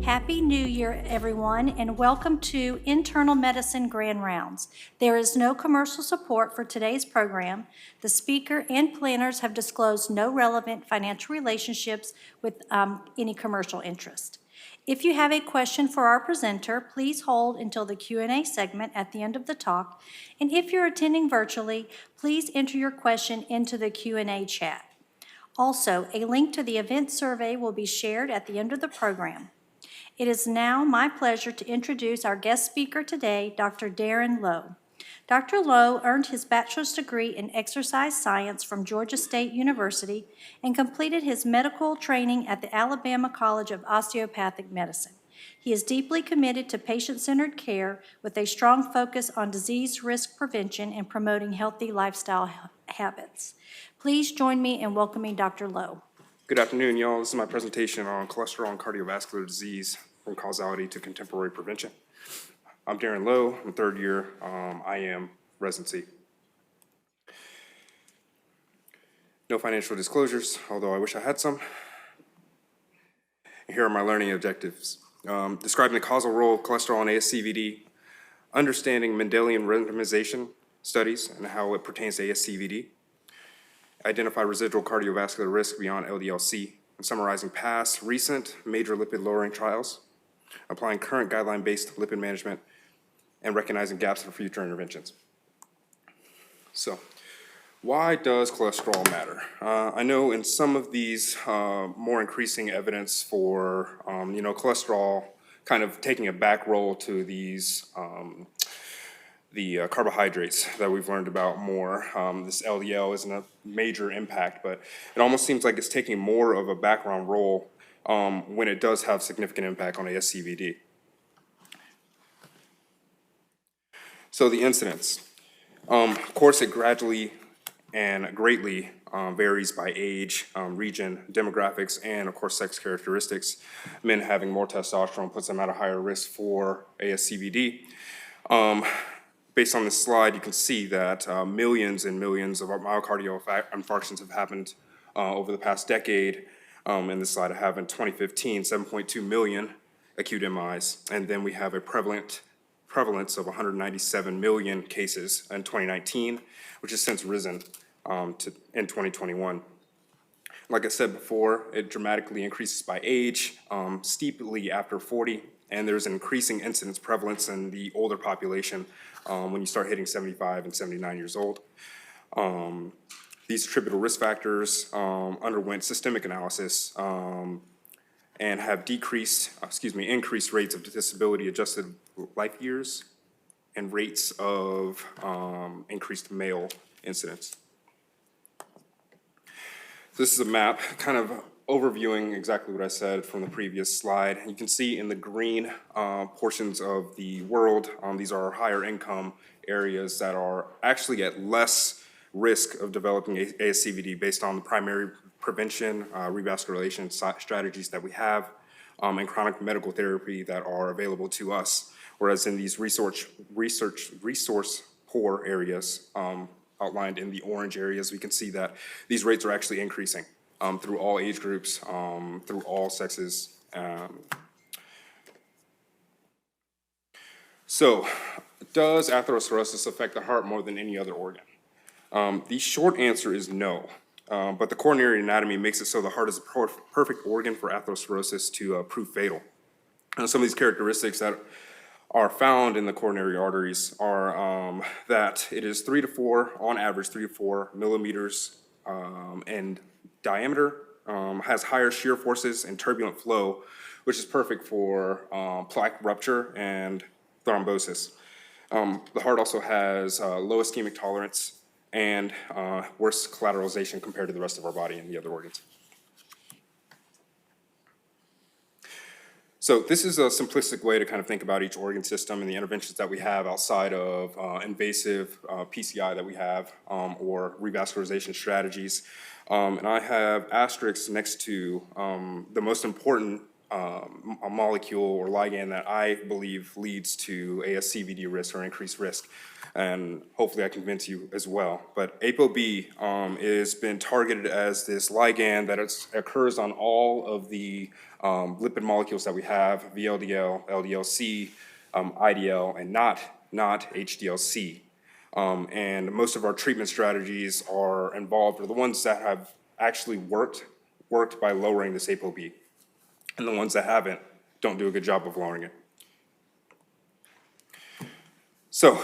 Happy New Year, everyone, and welcome to Internal Medicine Grand Rounds. There is no commercial support for today's program. The speaker and planners have disclosed no relevant financial relationships with any commercial interest. If you have a question for our presenter, please hold until the Q&A segment at the end of the talk. And if you're attending virtually, please enter your question into the Q&A chat. Also, a link to the event survey will be shared at the end of the program. It is now my pleasure to introduce our guest speaker today, Dr. Darren Lowe. Dr. Lowe earned his bachelor's degree in exercise science from Georgia State University and completed his medical training at the Alabama College of Osteopathic Medicine. He is deeply committed to patient-centered care with a strong focus on disease risk prevention and promoting healthy lifestyle habits. Please join me in welcoming Dr. Lowe. Good afternoon, y'all. This is my presentation on cholesterol and cardiovascular disease from causality to contemporary prevention. I'm Darren Lowe. I'm third year IM residency. No financial disclosures, although I wish I had some. Here are my learning objectives. Describing the causal role of cholesterol and ASCVD, understanding Mendelian randomization studies and how it pertains to ASCVD, identify residual cardiovascular risk beyond LDL-C, and summarizing past, recent, major lipid-lowering trials, applying current guideline-based lipid management, and recognizing gaps for future interventions. So, why does cholesterol matter? I know in some of these more increasing evidence for, cholesterol kind of taking a back role to these the carbohydrates that we've learned about more. This LDL isn't a major impact, but it almost seems like it's taking more of a background role when it does have significant impact on ASCVD. So the incidence. Of course, it gradually and greatly varies by age, region, demographics, and of course sex characteristics. Men having more testosterone puts them at a higher risk for ASCVD. Based on this slide, you can see that millions and millions of myocardial infarctions have happened over the past decade. In this slide I have in 2015, 7.2 million acute MIs, and then we have a prevalence of 197 million cases in 2019, which has since risen in 2021. Like I said before, it dramatically increases by age, steeply after 40, and there's an increasing incidence prevalence in the older population when you start hitting 75 and 79 years old. These attributable risk factors underwent systemic analysis and have increased rates of disability-adjusted life years and rates of increased male incidence. This is a map kind of overviewing exactly what I said from the previous slide. You can see in the green portions of the world, these are higher income areas that are actually at less risk of developing ASCVD based on the primary prevention, revascularization strategies that we have, and chronic medical therapy that are available to us. Whereas in these resource poor areas, outlined in the orange areas, we can see that these rates are actually increasing through all age groups, through all sexes. So, does atherosclerosis affect the heart more than any other organ? The short answer is no, but the coronary anatomy makes it so the heart is a perfect organ for atherosclerosis to prove fatal. And some of these characteristics that are found in the coronary arteries are that it is on average 3 to 4 millimeters in diameter, has higher shear forces and turbulent flow, which is perfect for plaque rupture and thrombosis. The heart also has low ischemic tolerance and worse collateralization compared to the rest of our body and the other organs. So this is a simplistic way to kind of think about each organ system and the interventions that we have outside of invasive PCI that we have or revascularization strategies. And I have asterisks next to the most important a molecule or ligand that I believe leads to ASCVD risk or increased risk. And hopefully I convince you as well. But ApoB has been targeted as this ligand that occurs on all of the lipid molecules that we have, VLDL, LDLC, IDL, and not HDLC. And most of our treatment strategies are involved, or the ones that have actually worked by lowering this ApoB. And the ones that haven't don't do a good job of lowering it. So,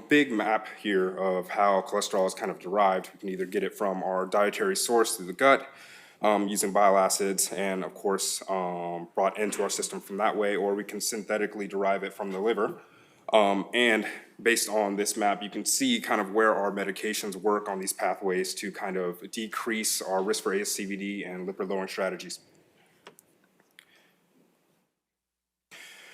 big map here of how cholesterol is kind of derived. We can either get it from our dietary source through the gut, using bile acids, and of course, brought into our system from that way, or we can synthetically derive it from the liver. And based on this map, you can see kind of where our medications work on these pathways to kind of decrease our risk for ASCVD and lipid-lowering strategies.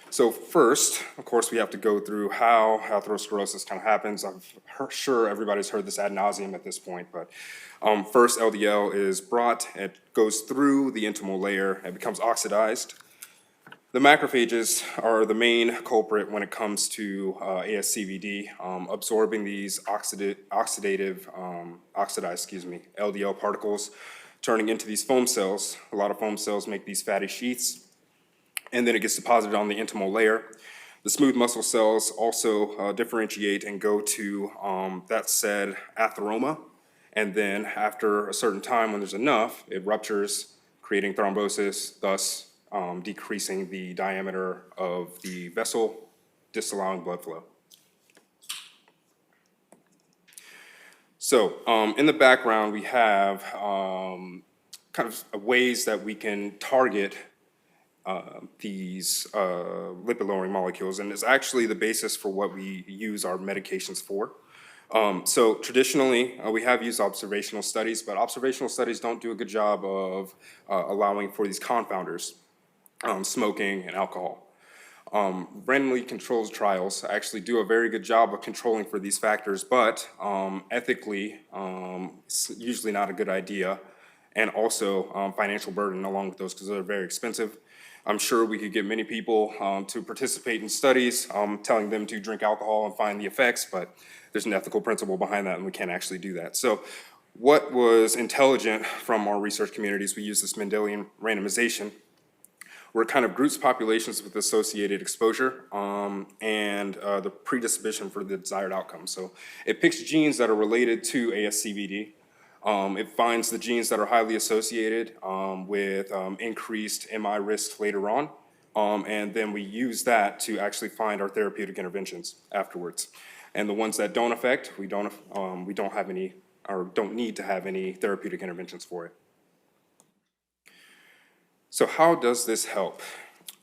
So first, of course, we have to go through how atherosclerosis kind of happens. I'm sure everybody's heard this ad nauseum at this point, but first LDL is brought, it goes through the intimal layer, it becomes oxidized. The macrophages are the main culprit when it comes to ASCVD, absorbing these oxidized LDL particles, turning into these foam cells. A lot of foam cells make these fatty sheaths, and then it gets deposited on the intimal layer. The smooth muscle cells also differentiate and go to that said atheroma, and then after a certain time when there's enough, it ruptures, creating thrombosis, thus decreasing the diameter of the vessel, disallowing blood flow. So in the background, we have kind of ways that we can target these lipid-lowering molecules, and it's actually the basis for what we use our medications for. So traditionally, we have used observational studies, but observational studies don't do a good job of allowing for these confounders, smoking and alcohol. Randomly controlled trials actually do a very good job of controlling for these factors, but ethically, it's usually not a good idea, and also financial burden along with those because they're very expensive. I'm sure we could get many people to participate in studies, telling them to drink alcohol and find the effects, but there's an ethical principle behind that and we can't actually do that. So what was intelligent from our research communities, we use this Mendelian randomization, where it kind of groups populations with associated exposure and the predisposition for the desired outcome. So it picks genes that are related to ASCVD. It finds the genes that are highly associated with increased MI risk later on, and then we use that to actually find our therapeutic interventions afterwards. And the ones that don't affect, we don't have any, or don't need to have any therapeutic interventions for it. So how does this help?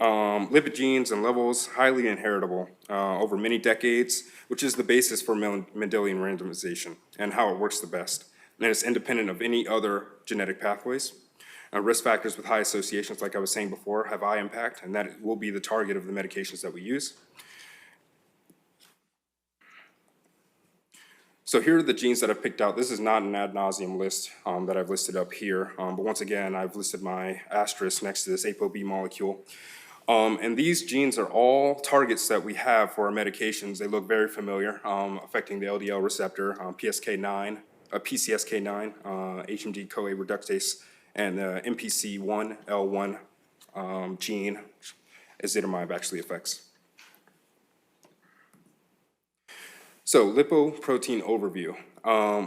Lipid genes and levels, highly inheritable over many decades, which is the basis for Mendelian randomization and how it works the best. And it's independent of any other genetic pathways. Risk factors with high associations, like I was saying before, have high impact, and that will be the target of the medications that we use. So here are the genes that I've picked out. This is not an ad nauseum list that I've listed up here, but once again, I've listed my asterisk next to this ApoB molecule. And these genes are all targets that we have for our medications. They look very familiar, affecting the LDL receptor, PCSK9, HMG-CoA reductase, and the MPC1, L1 gene, ezetimibe actually affects. So lipoprotein overview.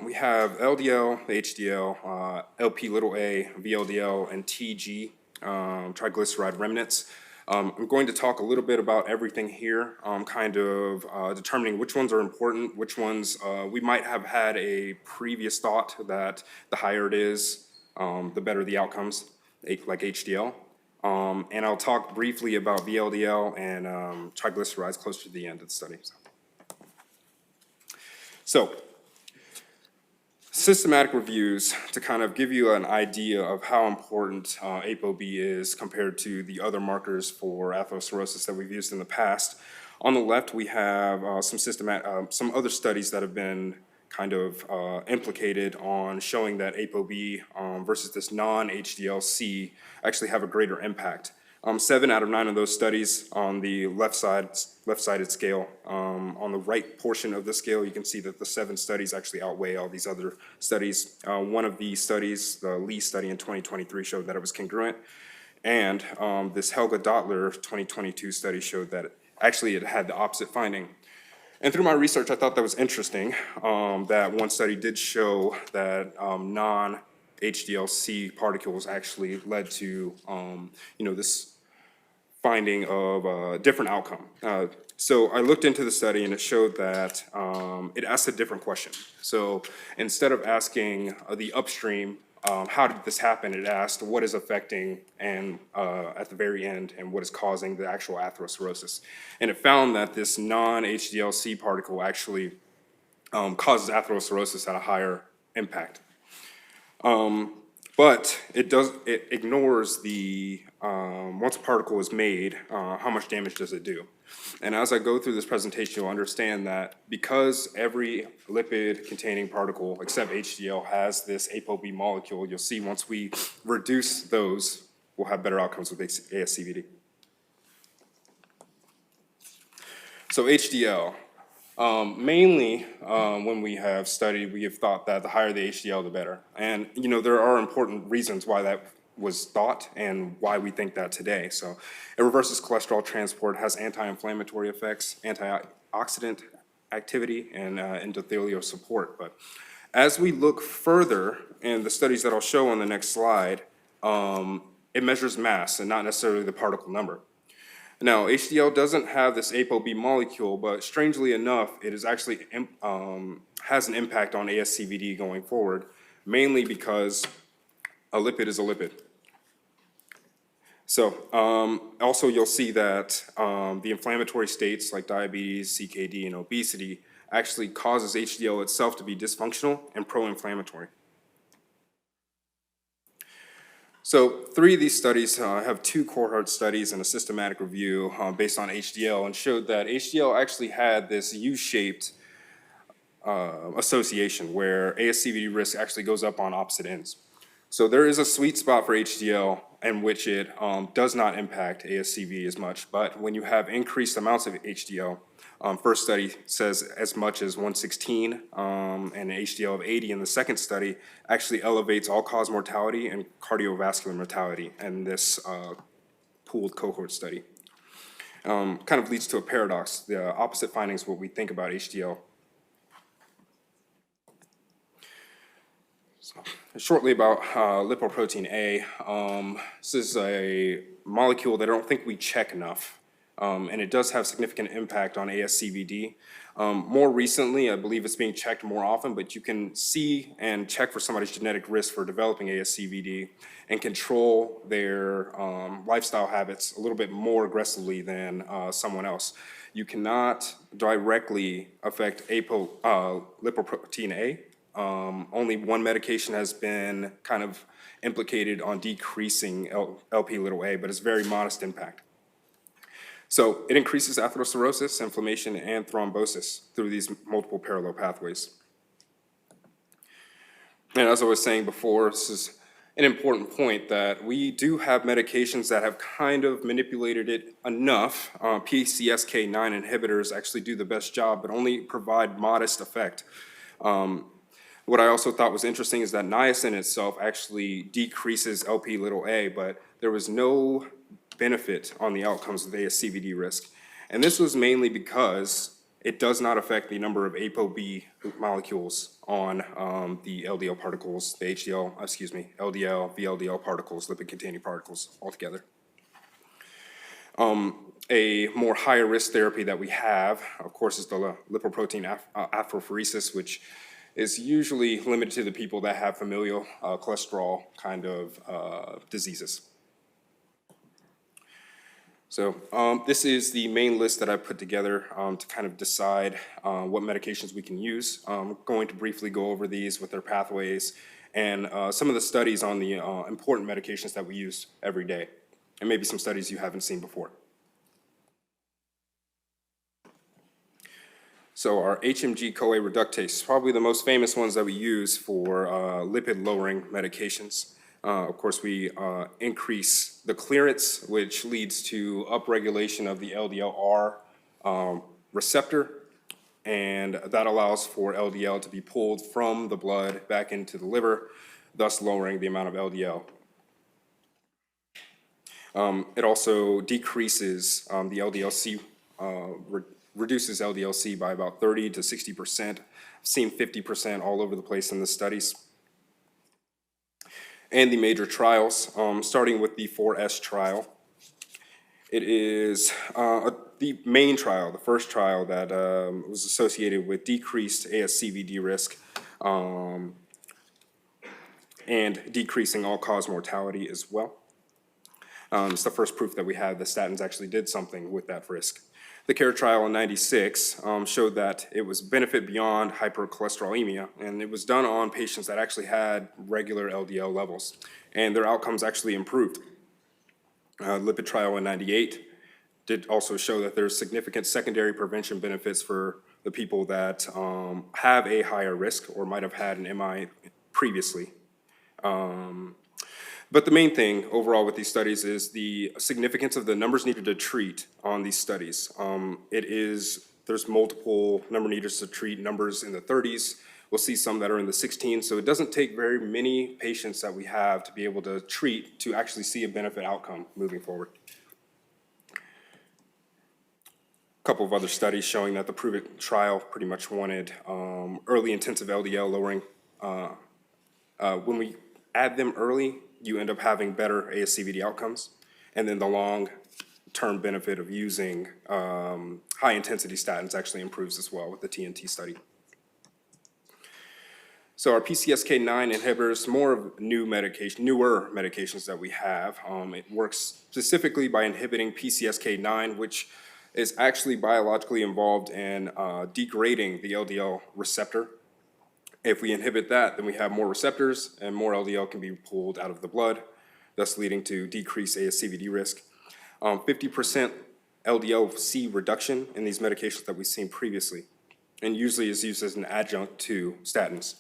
We have LDL, HDL, LP little a, VLDL, and TG, triglyceride remnants. I'm going to talk a little bit about everything here, kind of determining which ones are important, which ones we might have had a previous thought that the higher it is, the better the outcomes, like HDL. And I'll talk briefly about VLDL and triglycerides closer to the end of the study. So, systematic reviews to kind of give you an idea of how important ApoB is compared to the other markers for atherosclerosis that we've used in the past. On the left, we have some other studies that have been kind of implicated on showing that ApoB versus this non-HDL-C actually have a greater impact. 7 out of 9 of those studies on the left-sided scale. On the right portion of the scale, you can see that the 7 studies actually outweigh all these other studies. One of the studies, the Lee study in 2023, showed that it was congruent. And this Helga Dottler 2022 study showed that actually it had the opposite finding. And through my research, I thought that was interesting, that one study did show that non-HDLC particles actually led to, this finding of a different outcome. So I looked into the study and it showed that it asked a different question. So instead of asking the upstream, how did this happen, it asked what is affecting and at the very end and what is causing the actual atherosclerosis. And it found that this non-HDLC particle actually causes atherosclerosis at a higher impact. But it ignores the, once a particle is made, how much damage does it do? And as I go through this presentation, you'll understand that because every lipid-containing particle, except HDL, has this ApoB molecule, you'll see once we reduce those, we'll have better outcomes with ASCVD. So HDL. Mainly, when we have studied, we have thought that the higher the HDL, the better. And, there are important reasons why that was thought and why we think that today. So it reverses cholesterol transport, has anti-inflammatory effects, antioxidant activity, and endothelial support. But as we look further in the studies that I'll show on the next slide, it measures mass and not necessarily the particle number. Now, HDL doesn't have this ApoB molecule, but strangely enough, it is actually has an impact on ASCVD going forward, mainly because a lipid is a lipid. So also you'll see that the inflammatory states like diabetes, CKD, and obesity actually causes HDL itself to be dysfunctional and pro-inflammatory. So 3 of these studies have 2 cohort studies and a systematic review based on HDL, and showed that HDL actually had this U-shaped association where ASCVD risk actually goes up on opposite ends. So there is a sweet spot for HDL in which it does not impact ASCVD as much, but when you have increased amounts of HDL, first study says as much as 116, and an HDL of 80 in the second study actually elevates all-cause mortality and cardiovascular mortality in this pooled cohort study. Kind of leads to a paradox. The opposite findings what we think about HDL. So, shortly about lipoprotein A. This is a molecule that I don't think we check enough. And it does have significant impact on ASCVD. More recently, I believe it's being checked more often, but you can see and check for somebody's genetic risk for developing ASCVD and control their lifestyle habits a little bit more aggressively than someone else. You cannot directly affect lipoprotein A. Only one medication has been kind of implicated on decreasing LP(a), but it's very modest impact. So it increases atherosclerosis, inflammation, and thrombosis through these multiple parallel pathways. And as I was saying before, this is an important point that we do have medications that have kind of manipulated it enough. PCSK9 inhibitors actually do the best job, but only provide modest effect. What I also thought was interesting is that niacin itself actually decreases LP(a), but there was no benefit on the outcomes of ASCVD risk. And this was mainly because it does not affect the number of ApoB molecules on the LDL particles, the LDL, VLDL particles, lipid-containing particles altogether. A more higher risk therapy that we have, of course, is the lipoprotein apheresis, which is usually limited to the people that have familial cholesterol kind of diseases. So this is the main list that I put together to kind of decide what medications we can use. I'm going to briefly go over these with their pathways and some of the studies on the important medications that we use every day, and maybe some studies you haven't seen before. So our HMG-CoA reductase, probably the most famous ones that we use for lipid-lowering medications. Of course, we increase the clearance, which leads to upregulation of the LDLR receptor, and that allows for LDL to be pulled from the blood back into the liver, thus lowering the amount of LDL. It also decreases the LDL-C, reduces LDL-C by about 30 to 60%. I've seen 50% all over the place in the studies. And the major trials, starting with the 4S trial. It is the main trial, the first trial that was associated with decreased ASCVD risk and decreasing all-cause mortality as well. It's the first proof that we have that statins actually did something with that risk. The CARE trial in '96 showed that it was benefit beyond hypercholesterolemia, and it was done on patients that actually had regular LDL levels, and their outcomes actually improved. Lipid trial in '98 did also show that there's significant secondary prevention benefits for the people that have a higher risk or might have had an MI previously. But the main thing overall with these studies is the significance of the numbers needed to treat on these studies. There's multiple number needed to treat numbers in the 30s. We'll see some that are in the 16s. So it doesn't take very many patients that we have to be able to treat to actually see a benefit outcome moving forward. A couple of other studies showing that the PROVE-IT trial pretty much wanted early intensive LDL lowering. When we add them early, you end up having better ASCVD outcomes, and then the long-term benefit of using high-intensity statins actually improves as well with the TNT study. So our PCSK9 inhibitors, more of newer medications that we have. It works specifically by inhibiting PCSK9, which is actually biologically involved in degrading the LDL receptor. If we inhibit that, then we have more receptors and more LDL can be pulled out of the blood, thus leading to decreased ASCVD risk. 50% LDL-C reduction in these medications that we've seen previously, and usually is used as an adjunct to statins.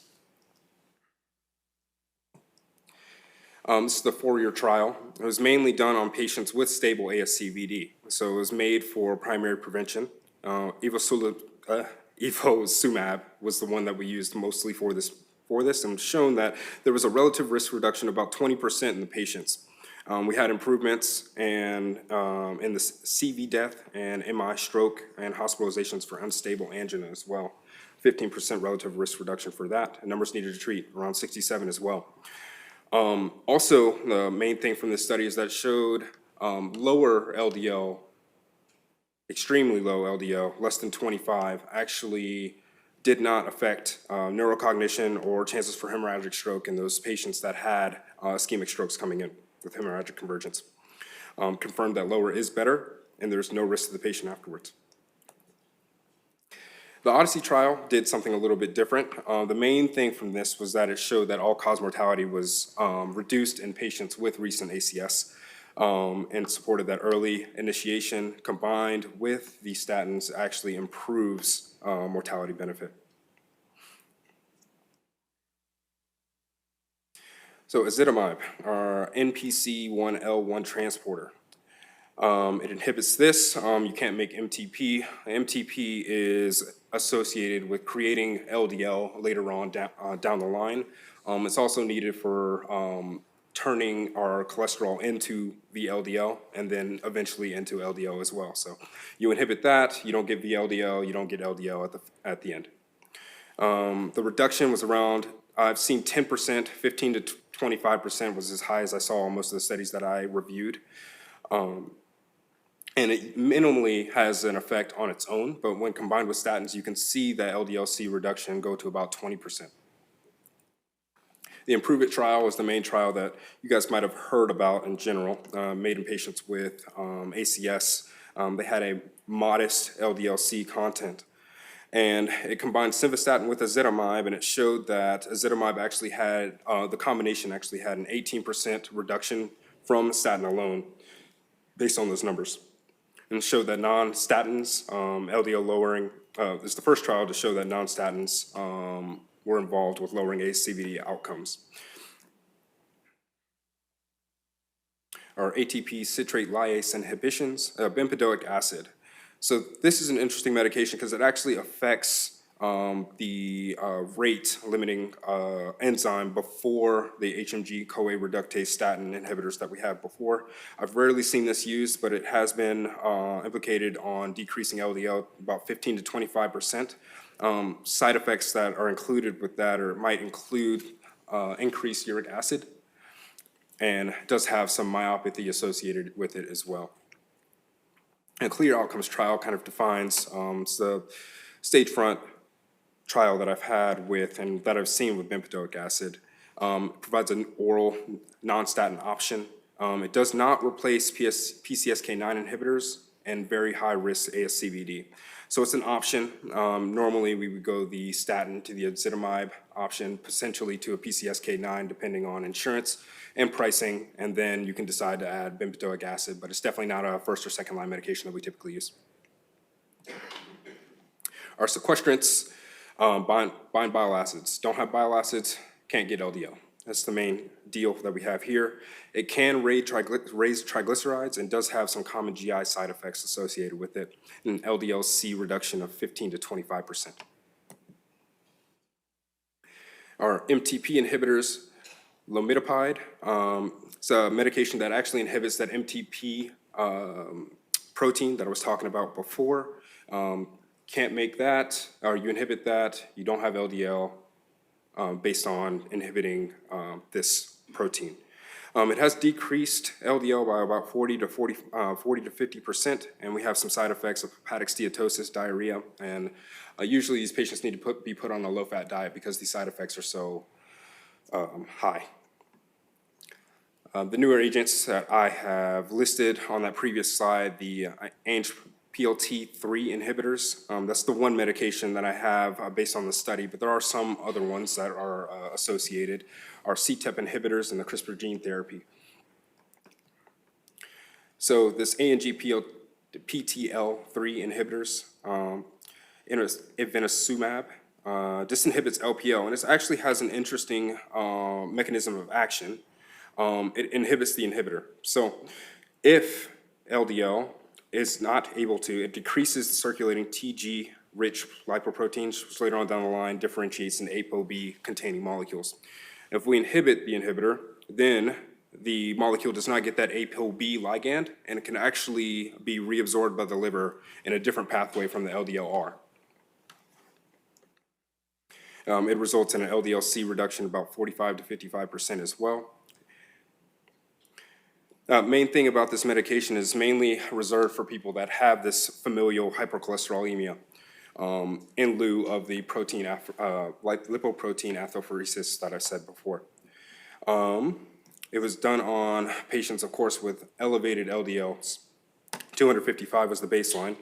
This is the 4-year trial. It was mainly done on patients with stable ASCVD. So it was made for primary prevention. Evolocumab was the one that we used mostly for this, and shown that there was a relative risk reduction of about 20% in the patients. We had improvements in the CV death and MI stroke and hospitalizations for unstable angina as well. 15% relative risk reduction for that, and numbers needed to treat, around 67 as well. Also, the main thing from this study is that it showed lower LDL, extremely low LDL, less than 25, actually did not affect neurocognition or chances for hemorrhagic stroke in those patients that had ischemic strokes coming in with hemorrhagic convergence. Confirmed that lower is better, and there's no risk to the patient afterwards. The Odyssey trial did something a little bit different. The main thing from this was that it showed that all-cause mortality was reduced in patients with recent ACS, and supported that early initiation combined with the statins actually improves mortality benefit. So ezetimibe, our NPC1L1 transporter. It inhibits this. You can't make MTP. MTP is associated with creating LDL later on down the line. It's also needed for turning our cholesterol into VLDL and then eventually into LDL as well. So you inhibit that, you don't get VLDL, you don't get LDL at the end. The reduction was around, I've seen 10%, 15 to 25% was as high as I saw in most of the studies that I reviewed. And it minimally has an effect on its own, but when combined with statins, you can see that LDL-C reduction go to about 20%. The PROVE-IT trial was the main trial that you guys might have heard about in general, made in patients with ACS. They had a modest LDL-C content. And it combined simvastatin with ezetimibe, and it showed that ezetimibe actually had, the combination actually had an 18% reduction from statin alone, based on those numbers. And showed that non-statins, LDL lowering, this is the first trial to show that non-statins were involved with lowering ASCVD outcomes. or ATP citrate lyase inhibitions, bempedoic acid. So this is an interesting medication because it actually affects the rate limiting enzyme before the HMG-CoA reductase statin inhibitors that we had before. I've rarely seen this used, but it has been implicated on decreasing LDL about 15 to 25%. Side effects that are included with that might include increased uric acid, and does have some myopathy associated with it as well. A CLEAR Outcomes trial kind of defines it's the stage front trial that I've had with and that I've seen with bempedoic acid. Provides an oral non-statin option. It does not replace PCSK9 inhibitors and very high-risk ASCVD. So it's an option. Normally, we would go the statin to the ezetimibe option, potentially to a PCSK9, depending on insurance and pricing, and then you can decide to add bempedoic acid, but it's definitely not a first or second line medication that we typically use. Our sequestrants bind bile acids. Don't have bile acids, can't get LDL. That's the main deal that we have here. It can raise triglycerides and does have some common GI side effects associated with it, an LDL-C reduction of 15 to 25%. Our MTP inhibitors, lomidopide, it's a medication that actually inhibits that MTP protein that I was talking about before. Can't make that, or you inhibit that, you don't have LDL based on inhibiting this protein. It has decreased LDL by about 40 to 50%, and we have some side effects of hepatic steatosis, diarrhea, and usually these patients need to be put on a low-fat diet because these side effects are so high. The newer agents that I have listed on that previous slide, the ANGPLT3 inhibitors, that's the one medication that I have based on the study, but there are some other ones that are associated, are CETP inhibitors and the CRISPR gene therapy. So this ANGPTL3 inhibitors, ivonescimab, this inhibits LPL, and it actually has an interesting mechanism of action. It inhibits the inhibitor. So if LDL is not able to, it decreases the circulating TG-rich lipoproteins, which later on down the line differentiates into ApoB-containing molecules. If we inhibit the inhibitor, then the molecule does not get that ApoB ligand, and it can actually be reabsorbed by the liver in a different pathway from the LDLR. It results in an LDL-C reduction of about 45 to 55% as well. Main thing about this medication is mainly reserved for people that have this familial hypercholesterolemia in lieu of the protein, like lipoprotein atheraphoresis that I said before. It was done on patients, of course, with elevated LDLs. 255 was the baseline.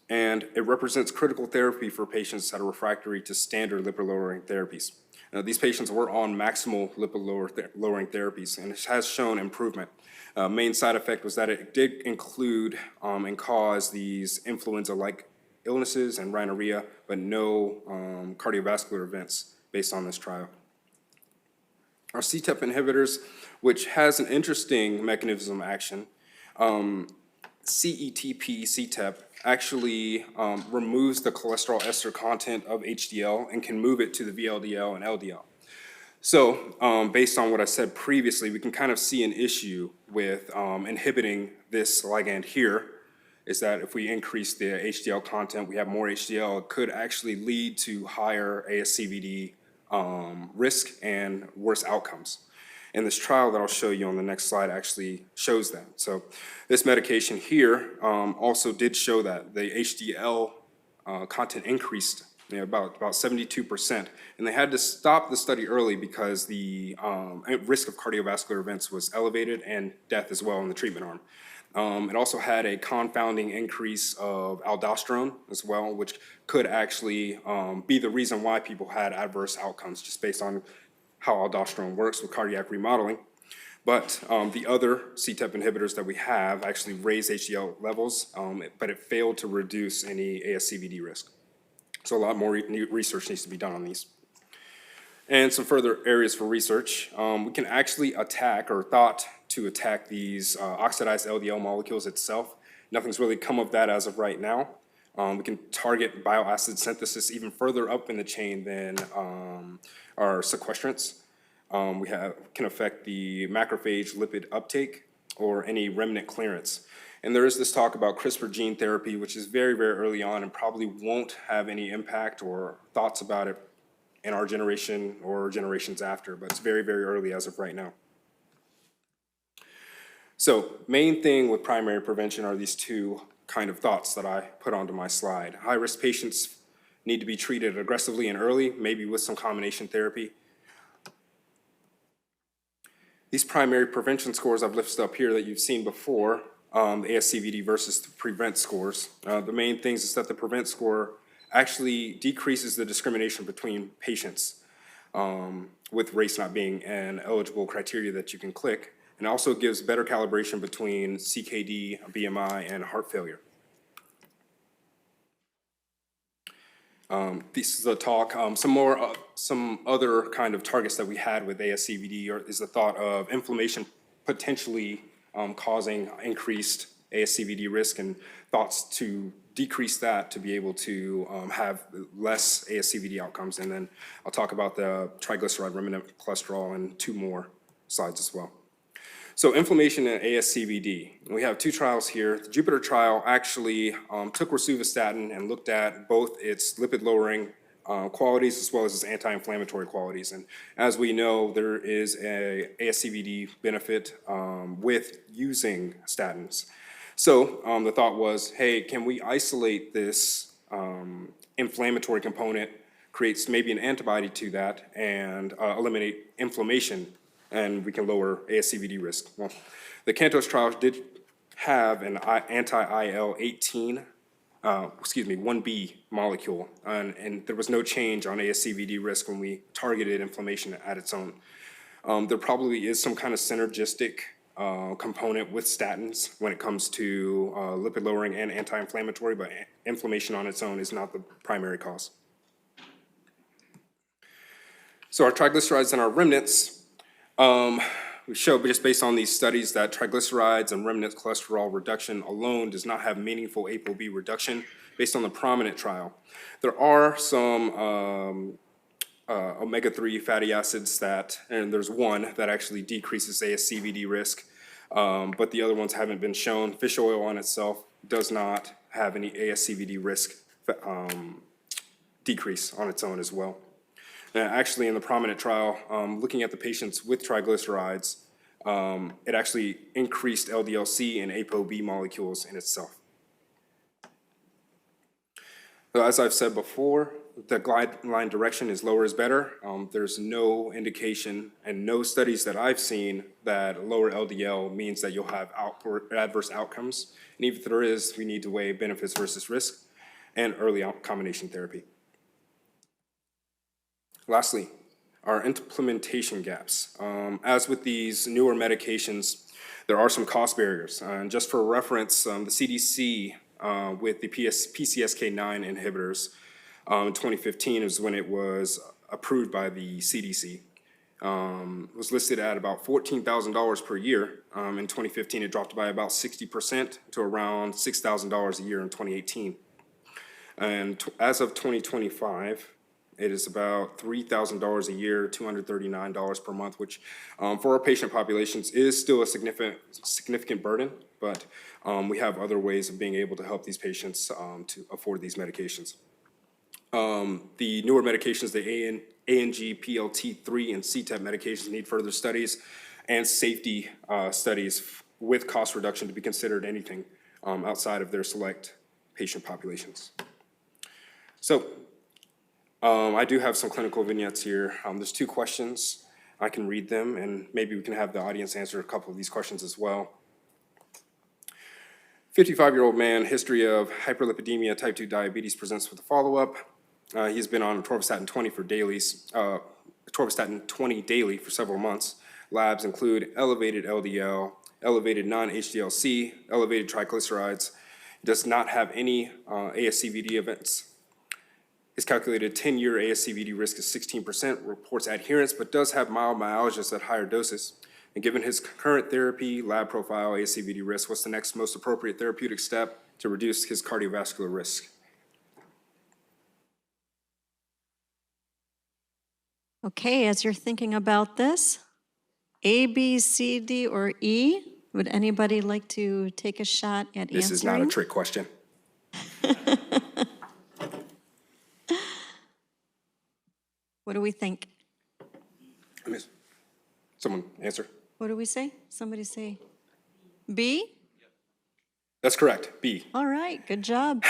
And it represents critical therapy for patients that are refractory to standard lipid-lowering therapies. Now, these patients were on maximal lipid-lowering therapies, and it has shown improvement. Main side effect was that it did include and cause these influenza-like illnesses and rhinorrhea, but no cardiovascular events based on this trial. Our CETP inhibitors, which has an interesting mechanism of action, CETP actually removes the cholesterol ester content of HDL and can move it to the VLDL and LDL. So based on what I said previously, we can kind of see an issue with inhibiting this ligand here, is that if we increase the HDL content, we have more HDL, it could actually lead to higher ASCVD risk and worse outcomes. And this trial that I'll show you on the next slide actually shows that. So this medication here also did show that the HDL content increased about 72%. And they had to stop the study early because the risk of cardiovascular events was elevated and death as well in the treatment arm. It also had a confounding increase of aldosterone as well, which could actually be the reason why people had adverse outcomes just based on how aldosterone works with cardiac remodeling. But the other CETP inhibitors that we have actually raise HDL levels, but it failed to reduce any ASCVD risk. So a lot more research needs to be done on these. And some further areas for research. We can actually attack, or thought to attack, these oxidized LDL molecules itself. Nothing's really come of that as of right now. We can target bile acid synthesis even further up in the chain than our sequestrants. Can affect the macrophage lipid uptake or any remnant clearance. And there is this talk about CRISPR gene therapy, which is very, very early on and probably won't have any impact or thoughts about it in our generation or generations after, but it's very, very early as of right now. So main thing with primary prevention are these two kind of thoughts that I put onto my slide. High-risk patients need to be treated aggressively and early, maybe with some combination therapy. These primary prevention scores I've listed up here that you've seen before, the ASCVD versus the PREVENT scores. The main things is that the PREVENT score actually decreases the discrimination between patients, with race not being an eligible criteria that you can click, and also gives better calibration between CKD, BMI, and heart failure. This is a talk. Some other kind of targets that we had with ASCVD is the thought of inflammation potentially causing increased ASCVD risk, and thoughts to decrease that to be able to have less ASCVD outcomes. And then I'll talk about the triglyceride remnant cholesterol in 2 more slides as well. So inflammation and ASCVD. We have 2 trials here. The Jupiter trial actually took rosuvastatin and looked at both its lipid-lowering qualities as well as its anti-inflammatory qualities. And as we know, there is a ASCVD benefit with using statins. So the thought was, hey, can we isolate this inflammatory component, creates maybe an antibody to that, and eliminate inflammation, and we can lower ASCVD risk. Well, the CANTOS trial did have an anti-IL-18, 1B molecule, and there was no change on ASCVD risk when we targeted inflammation at its own. There probably is some kind of synergistic component with statins when it comes to lipid lowering and anti-inflammatory, but inflammation on its own is not the primary cause. So our triglycerides and our remnants, we show just based on these studies that triglycerides and remnant cholesterol reduction alone does not have meaningful ApoB reduction based on the PROMINENT trial. There are some omega-3 fatty acids and there's one that actually decreases ASCVD risk, but the other ones haven't been shown. Fish oil on itself does not have any ASCVD risk decrease on its own as well. Actually, in the PROMINENT trial, looking at the patients with triglycerides, it actually increased LDL-C and ApoB molecules in itself. So as I've said before, the guideline direction is lower is better. There's no indication and no studies that I've seen that lower LDL means that you'll have adverse outcomes. And even if there is, we need to weigh benefits versus risk and early combination therapy. Lastly, our implementation gaps. As with these newer medications, there are some cost barriers. And just for reference, the CDC with the PCSK9 inhibitors in 2015 is when it was approved by the CDC. Was listed at about $14,000 per year. In 2015, it dropped by about 60% to around $6,000 a year in 2018. And as of 2025, it is about $3,000 a year, $239 per month, which for our patient populations is still a significant burden, but we have other ways of being able to help these patients to afford these medications. The newer medications, the ANG, PLT3, and CTEP medications need further studies and safety studies with cost reduction to be considered anything outside of their select patient populations. So, I do have some clinical vignettes here. There's 2 questions. I can read them, and maybe we can have the audience answer a couple of these questions as well. 55-year-old man, history of hyperlipidemia, type 2 diabetes, presents with a follow-up. He's been on atorvastatin 20 for atorvastatin 20 daily for several months. Labs include elevated LDL, elevated non-HDL-C, elevated triglycerides. Does not have any ASCVD events. His calculated 10-year ASCVD risk is 16%, reports adherence, but does have mild myalgias at higher doses. And given his current therapy, lab profile, ASCVD risk, what's the next most appropriate therapeutic step to reduce his cardiovascular risk? Okay, as you're thinking about this, A, B, C, D, or E, would anybody like to take a shot at answering? This is not a trick question. What do we think? Miss, someone answer. What do we say? Somebody say B? That's correct, B. All right, good job.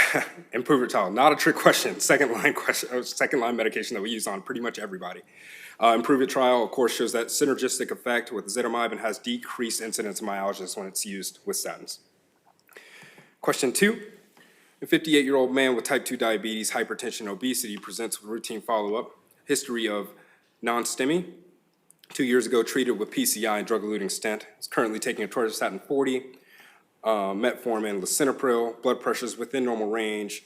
Improvital, not a trick question. Second line medication that we use on pretty much everybody. Improve-It trial, of course, shows that synergistic effect with ezetimibe and has decreased incidence of myalgias when it's used with statins. Question 2, a 58-year-old man with type 2 diabetes, hypertension, and obesity presents with routine follow-up, history of non-STEMI, 2 years ago treated with PCI and drug-eluting stent, is currently taking atorvastatin 40, metformin, lisinopril, blood pressures within normal range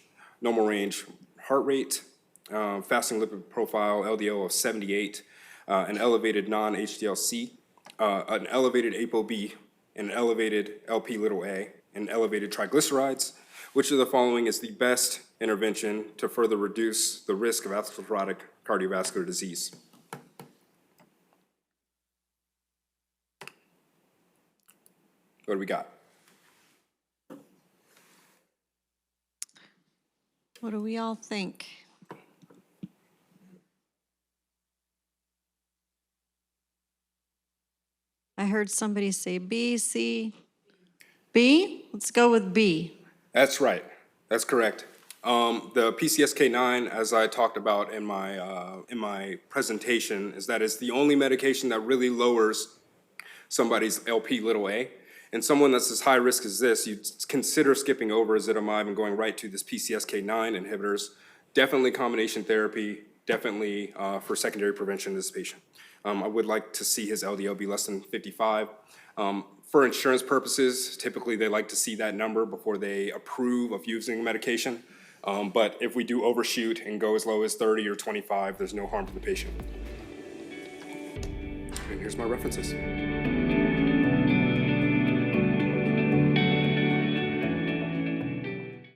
heart rate, fasting lipid profile, LDL of 78, an elevated non-HDL-C, an elevated ApoB, an elevated LP(a), and elevated triglycerides. Which of the following is the best intervention to further reduce the risk of atherosclerotic cardiovascular disease? What do we got? What do we all think? I heard somebody say B, C, B? Let's go with B. That's right. That's correct. The PCSK9, as I talked about in my presentation, is that it's the only medication that really lowers somebody's LP(a). And someone that's as high risk as this, you'd consider skipping over ezetimibe and going right to this PCSK9 inhibitors. Definitely combination therapy, definitely for secondary prevention in this patient. I would like to see his LDL be less than 55. For insurance purposes, typically they like to see that number before they approve of using medication. But if we do overshoot and go as low as 30 or 25, there's no harm to the patient. And here's my references.